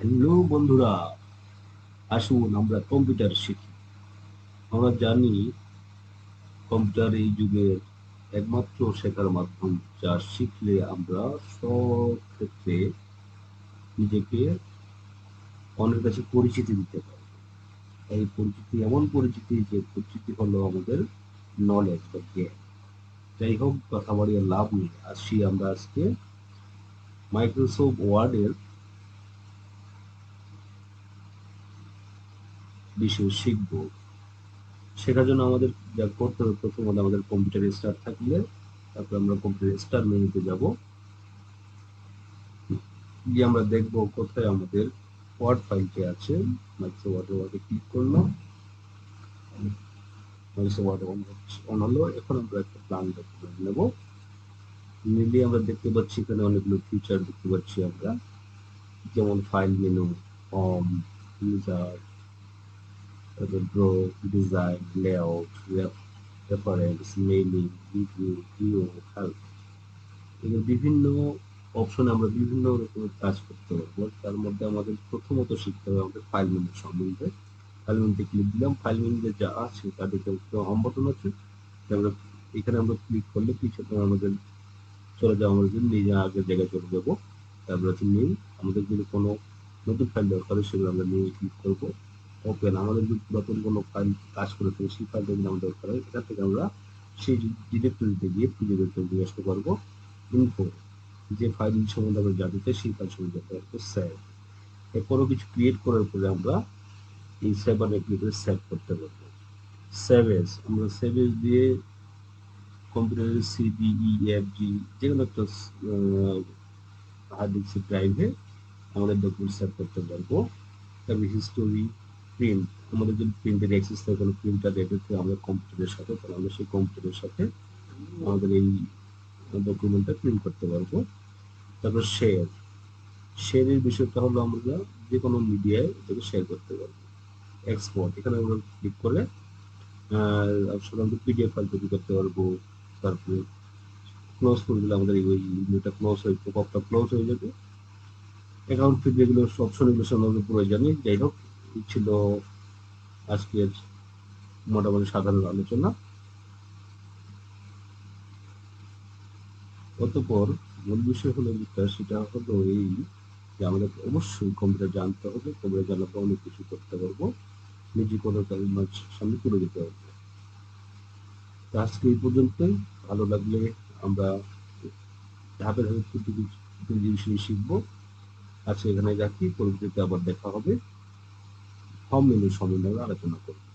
Hello বন্ধুরা, আসুন আমরা কম্পিউটার শিখি। আমরা জানি কম্পিউটার এই যুগের একমাত্র শেখার মাধ্যম, যা শিখলে আমরা সব ক্ষেত্রে নিজেকে অন্যের কাছে পরিচিতি দিতে পারি। এই পরিচিতি এমন পরিচিতি, যে পরিচিতি হলো আমাদের নলেজ বা জ্ঞান। যাই হোক, কথা বাড়িয়ে লাভ নেই, আসি আমরা আজকে মাইক্রোসফট ওয়ার্ডের বিষয়ে শিখব। শেখার জন্য আমাদের যা করতে হবে, প্রথমত আমাদের কম্পিউটার স্টার্ট থাকলে তারপর আমরা কম্পিউটার স্টার্ট মেনুতে যাব, গিয়ে আমরা দেখব কোথায় আমাদের ওয়ার্ড ফাইলটি আছে। মাইক্রোসফট ওয়ার্ডে ক্লিক করলাম, মাইক্রোসফট ওয়ার্ড অন হলো। এখন আমরা একটা প্ল্যান ডকুমেন্ট নেব। নিলে আমরা দেখতে পাচ্ছি এখানে অনেকগুলো ফিচার দেখতে পাচ্ছি আমরা, যেমন ফাইল মেনু, হোম, ইউজার, তারপর draw, design, layout, reference, mailing, review, view, help. এগুলো বিভিন্ন অপশনে আমরা বিভিন্ন রকমের কাজ করতে পারবো। তার মধ্যে আমাদের প্রথমত শিখতে হবে আমাদের ফাইল মেনু সম্বন্ধে। ফাইল মেনুতে ক্লিক দিলাম, ফাইল মেনুতে যা আছে তার দিকে হোম বাটন আছে, আমরা এখানে আমরা ক্লিক করলে কিছু আমাদের চলে যাওয়া, আমরা যদি নিজে আগের জায়গায় চলে যাবো। তারপর হচ্ছে নিউ, আমাদের যদি কোনো নতুন ফাইল দরকার হয় সেগুলো আমরা নিউ ক্লিক করবো। ওপেন, আমাদের যদি পুরাতন কোনো ফাইল কাজ করে থাকে সেই ফাইলটা যদি আমাদের দরকার হয়, এখান থেকে আমরা সেই ডিরেক্টরিতে গিয়ে ডিরেক্টরি নিয়ে আসতে পারবো। ইনফো, যে ফাইল সম্বন্ধে আমরা জানতে চাই সেই ফাইল সম্বন্ধে জানতে পারবো। সেভ, এরপরও কিছু ক্রিয়েট করার পরে আমরা এই সেভ বাটনে ক্লিক করে সেভ করতে পারবো। সেভ এস, আমরা সেভ এস দিয়ে কম্পিউটারের সিডি, ইএফজি যে কোনো একটা হার্ড ডিস্ক ড্রাইভে আমাদের ডকুমেন্ট সেভ করতে পারবো। তারপরে হিস্টোরি, প্রিন্ট, আমাদের যদি প্রিন্টের অ্যাক্সেস থাকে, কোনো প্রিন্টার রেখে আমাদের কম্পিউটারের সাথে, তাহলে আমরা সেই কম্পিউটারের সাথে আমাদের এই ডকুমেন্টটা প্রিন্ট করতে পারবো। তারপর শেয়ার, শেয়ারের বিষয়টা হলো আমরা যে কোনো মিডিয়ায় এটাকে শেয়ার করতে পারবো। এক্সপোর্ট, এখানে আমরা ক্লিক করে সাধারণত পিডিএফ ফাইল তৈরি করতে পারবো। তারপরে ক্লোজ করে দিলে আমাদের এই উইন্ডোটা ক্লোজ হয়ে, পপআপটা ক্লোজ হয়ে যাবে। অ্যাকাউন্ট ফিড, যেগুলো অপশন, এগুলো আমাদের প্রয়োজনই। যাই হোক, এই ছিল আজকের মোটামুটি সাধারণ আলোচনা। অতঃপর মূল বিষয় হলো যেটা, সেটা হলো এই যে আমাদের অবশ্যই কম্পিউটার জানতে হবে। কম্পিউটার জানার পর অনেক কিছু করতে পারবো, নিজে কোনো কাজ সামনে করে যেতে পারবো। তো আজকে এই পর্যন্তই। ভালো লাগলে আমরা ধাপে ধাপে প্রতিটি বিষয় শিখবো। আজকে এখানে রাখি, পরবর্তীতে আবার দেখা হবে। হোম মেনু সম্বন্ধে আমরা আলোচনা করবো।